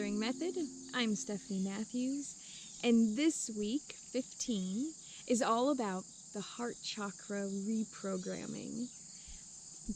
Mothering Method. I'm Stephanie Matthews, and this week, 15, is all about the heart chakra reprogramming.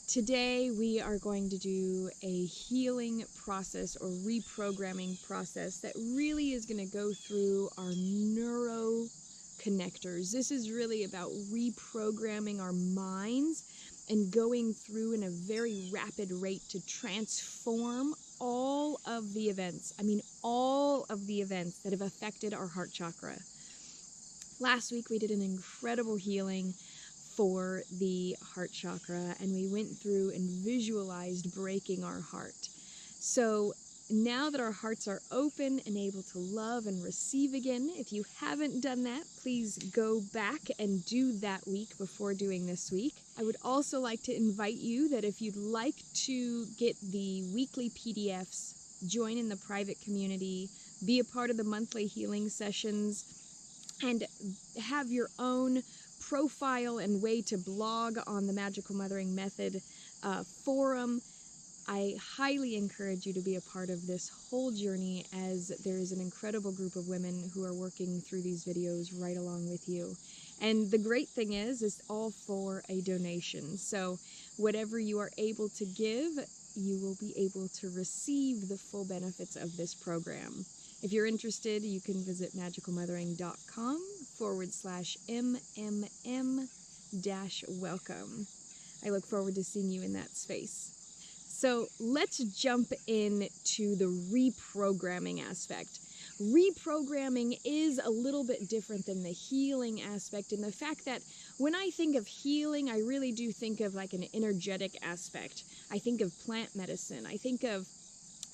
Today, we are going to do a healing process or reprogramming process that really is going to go through our neuroconnectors. This is really about reprogramming our minds and going through in a very rapid rate to transform all of the events that have affected our heart chakra. Last week we did an incredible healing for the heart chakra, and we went through and visualized breaking our heart. So now that our hearts are open and able to love and receive again, if you haven't done that, please go back and do that week before doing this week. I would also like to invite you that if you'd like to get the weekly PDFs, join in the private community, be a part of the monthly healing sessions, and have your own profile and way to blog on the Magical Mothering Method forum, I highly encourage you to be a part of this whole journey, as there is an incredible group of women who are working through these videos right along with you. And the great thing is it's all for a donation. So whatever you are able to give, you will be able to receive the full benefits of this program. If you're interested, you can visit magicalmothering.com/MMM-welcome. I look forward to seeing you in that space. So let's jump into the reprogramming aspect. Reprogramming is a little bit different than the healing aspect, in the fact that when I think of healing, I really do think of like an energetic aspect. I think of plant medicine. I think of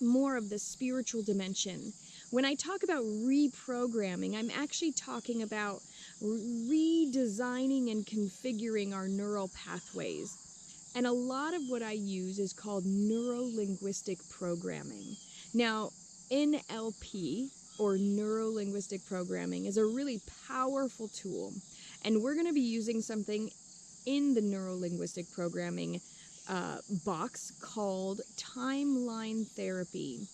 more of the spiritual dimension. When I talk about reprogramming, I'm actually talking about redesigning and configuring our neural pathways. And a lot of what I use is called neuro-linguistic programming. Now, NLP, or neuro-linguistic programming, is a really powerful tool. And we're going to be using something in the neuro-linguistic programming box called timeline therapy.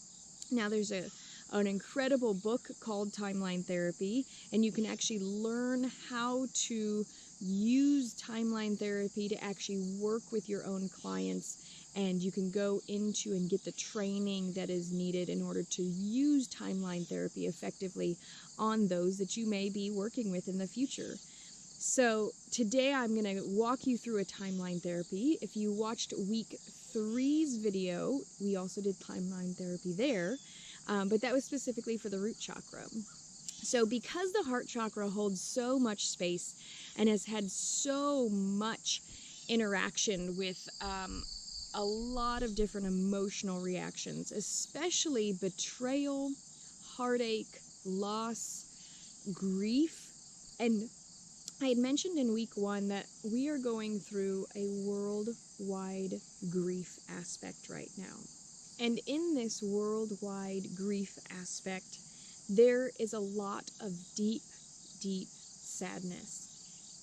Now, there's an incredible book called Timeline Therapy, and you can actually learn how to use timeline therapy to actually work with your own clients, and you can go into and get the training that is needed in order to use timeline therapy effectively on those that you may be working with in the future. So today I'm going to walk you through a timeline therapy. If you watched week 3's video, we also did timeline therapy there, but that was specifically for the root chakra. So because the heart chakra holds so much space and has had so much interaction with a lot of different emotional reactions, especially betrayal, heartache, loss, grief, and I had mentioned in week 1 that we are going through a worldwide grief aspect right now. And in this worldwide grief aspect, there is a lot of deep, deep sadness.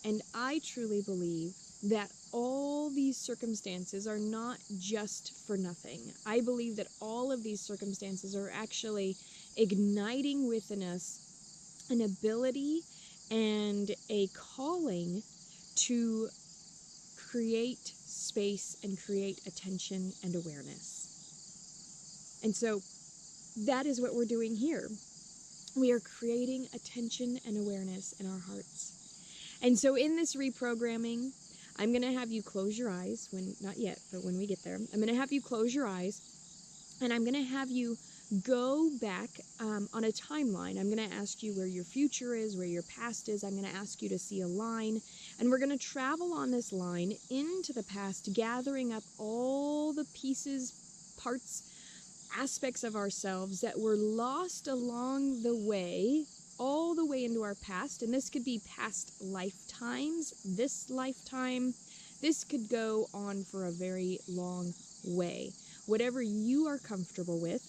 And I truly believe that all these circumstances are not just for nothing. I believe that all of these circumstances are actually igniting within us an ability and a calling to create space and create attention and awareness. And so that is what we're doing here. We are creating attention and awareness in our hearts. And so in this reprogramming, I'm going to have you close your eyes, not yet, but when we get there, I'm going to have you close your eyes, and I'm going to have you go back on a timeline. I'm going to ask you where your future is, where your past is. I'm going to ask you to see a line, and we're going to travel on this line into the past, gathering up all the pieces, parts, aspects of ourselves that were lost along the way, all the way into our past. And this could be past lifetimes, this lifetime. This could go on for a very long way. Whatever you are comfortable with,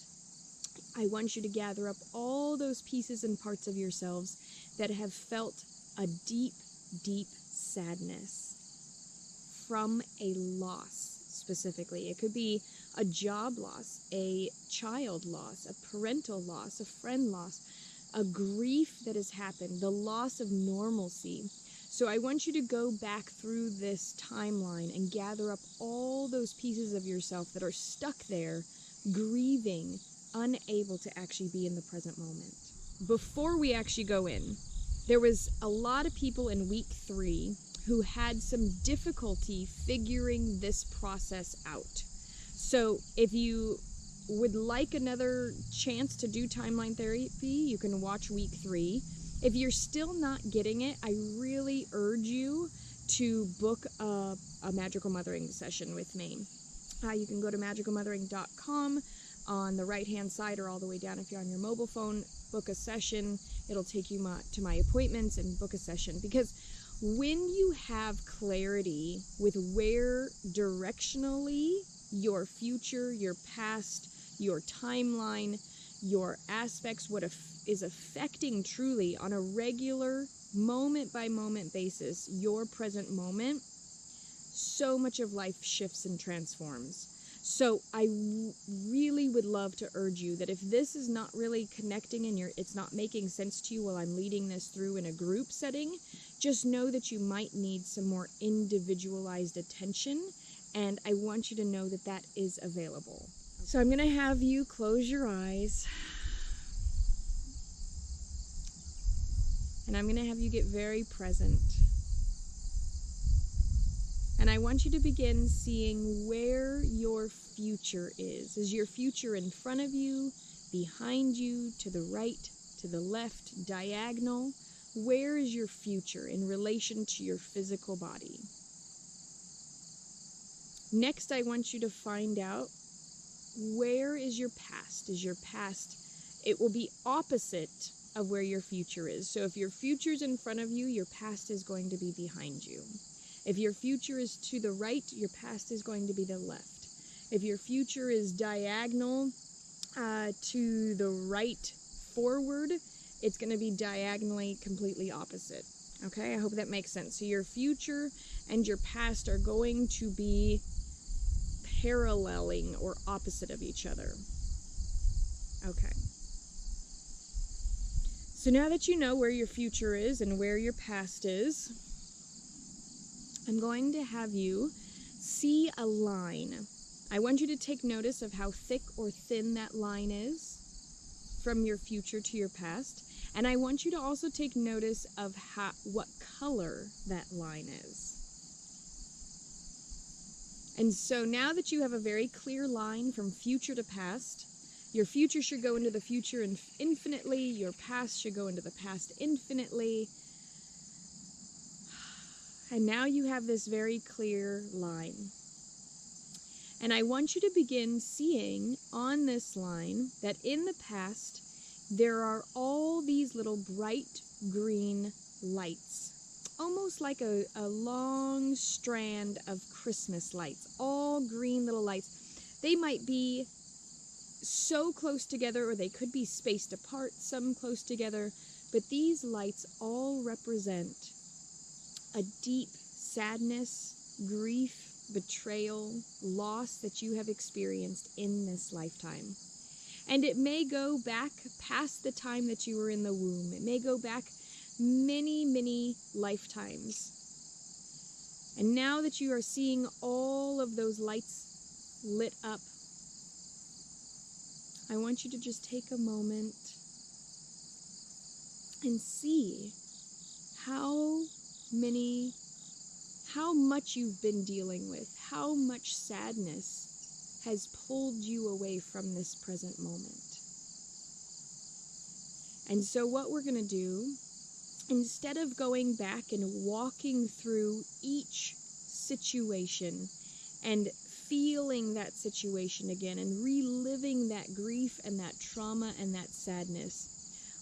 I want you to gather up all those pieces and parts of yourselves that have felt a deep, deep sadness from a loss, specifically. It could be a job loss, a child loss, a parental loss, a friend loss, a grief that has happened, the loss of normalcy. So I want you to go back through this timeline and gather up all those pieces of yourself that are stuck there, grieving, unable to actually be in the present moment. Before we actually go in, there was a lot of people in week 3 who had some difficulty figuring this process out. So if you would like another chance to do timeline therapy, you can watch week 3. If you're still not getting it, I really urge you to book a magical mothering session with me. You can go to magicalmothering.com on the right hand side, or all the way down if you're on your mobile phone. Book a session. It'll take you to my appointments and book a session, because when you have clarity with where directionally your future, your past, your timeline, your aspects, what is affecting truly on a regular moment by moment basis your present moment, so much of life shifts and transforms. So I really would love to urge you that if this is not really connecting and it's not making sense to you while I'm leading this through in a group setting, just know that you might need some more individualized attention, and I want you to know that that is available. So I'm going to have you close your eyes, and I'm going to have you get very present. And I want you to begin seeing where your future is. Is your future in front of you, behind you, to the right, to the left, diagonal? Where is your future in relation to your physical body? Next, I want you to find out, where is your past? Is your past, it will be opposite of where your future is. So if your future is in front of you, your past is going to be behind you. If your future is to the right, your past is going to be the left. If your future is diagonal to the right forward, it's going to be diagonally completely opposite. Okay, I hope that makes sense. So your future and your past are going to be paralleling or opposite of each other. Okay. So now that you know where your future is and where your past is, I'm going to have you see a line. I want you to take notice of how thick or thin that line is from your future to your past. And I want you to also take notice of what color that line is. And so now that you have a very clear line from future to past, your future should go into the future infinitely, your past should go into the past infinitely. And now you have this very clear line. And I want you to begin seeing on this line that in the past, there are all these little bright green lights, almost like a long strand of Christmas lights, all green little lights. They might be so close together, or they could be spaced apart, some close together, but these lights all represent a deep sadness, grief, betrayal, loss that you have experienced in this lifetime. And it may go back past the time that you were in the womb. It may go back many, many lifetimes. And now that you are seeing all of those lights lit up, I want you to just take a moment and see how much you've been dealing with, how much sadness has pulled you away from this present moment. And so what we're going to do, instead of going back and walking through each situation and feeling that situation again and reliving that grief and that trauma and that sadness,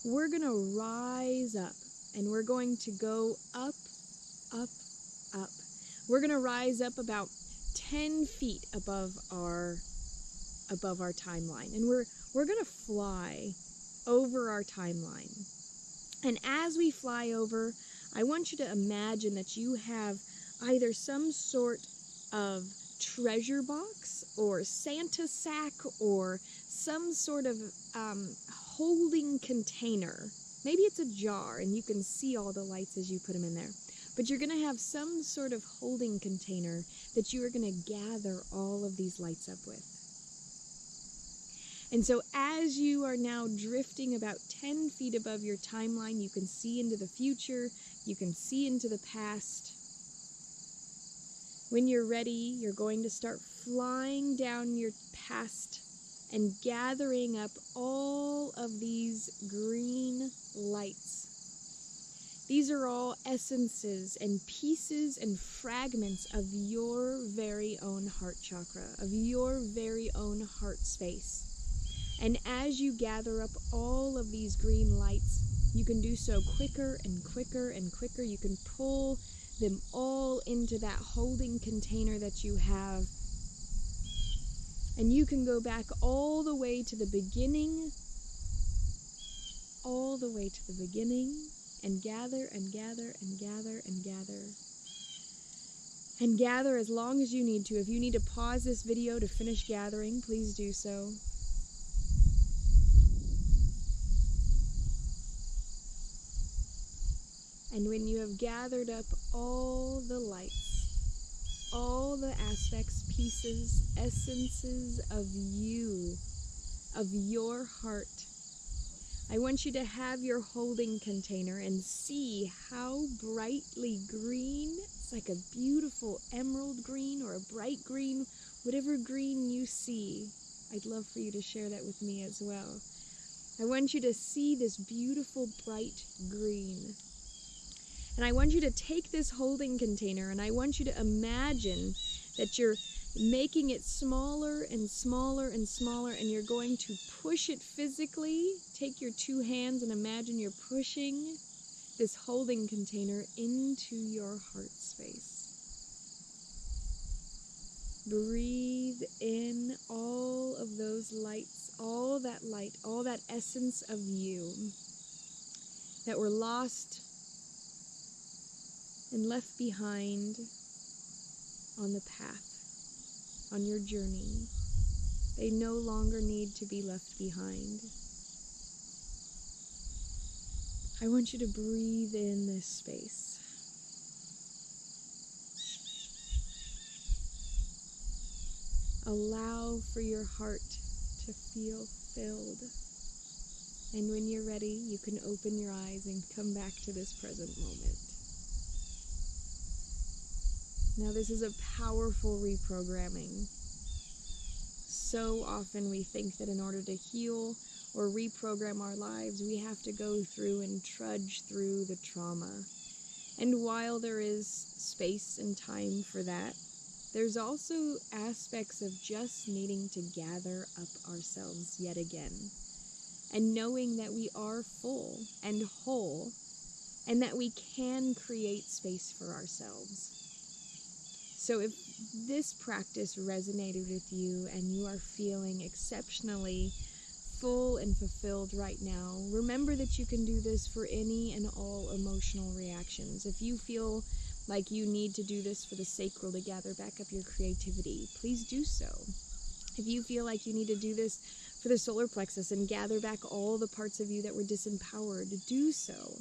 we're going to rise up and we're going to go up, up, up. We're going to rise up about 10 feet above our timeline, and we're going to fly over our timeline. And as we fly over, I want you to imagine that you have either some sort of treasure box or Santa sack or some sort of holding container. Maybe it's a jar and you can see all the lights as you put them in there. But you're going to have some sort of holding container that you are going to gather all of these lights up with. And so as you are now drifting about 10 feet above your timeline, you can see into the future, you can see into the past. When you're ready, you're going to start flying down your past and gathering up all of these green lights. These are all essences and pieces and fragments of your very own heart chakra, of your very own heart space. And as you gather up all of these green lights, you can do so quicker and quicker and quicker. You can pull them all into that holding container that you have. And you can go back all the way to the beginning, and gather and gather and gather and gather. And gather as long as you need to. If you need to pause this video to finish gathering, please do so. And when you have gathered up all the lights, all the aspects, pieces, essences of you, of your heart, I want you to have your holding container and see how brightly green, it's like a beautiful emerald green or a bright green, whatever green you see. I'd love for you to share that with me as well. I want you to see this beautiful bright green. And I want you to take this holding container and I want you to imagine that you're making it smaller and smaller and smaller, and you're going to push it physically. Take your two hands and imagine you're pushing this holding container into your heart space. Breathe in all of those lights, all that light, all that essence of you that were lost and left behind on the path, on your journey. They no longer need to be left behind. I want you to breathe in this space. Allow for your heart to feel filled. And when you're ready, you can open your eyes and come back to this present moment. Now, this is a powerful reprogramming. So often we think that in order to heal or reprogram our lives, we have to go through and trudge through the trauma. And while there is space and time for that, there's also aspects of just needing to gather up ourselves yet again. And knowing that we are full and whole, and that we can create space for ourselves. So if this practice resonated with you and you are feeling exceptionally full and fulfilled right now, remember that you can do this for any and all emotional reactions. If you feel like you need to do this for the sacral to gather back up your creativity, please do so. If you feel like you need to do this for the solar plexus and gather back all the parts of you that were disempowered, do so.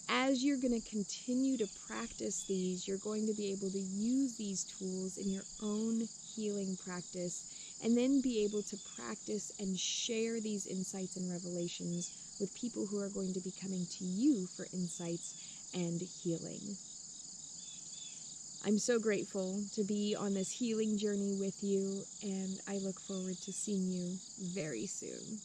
As you're going to continue to practice these, you're going to be able to use these tools in your own healing practice, and then be able to practice and share these insights and revelations with people who are going to be coming to you for insights and healing. I'm so grateful to be on this healing journey with you, and I look forward to seeing you very soon.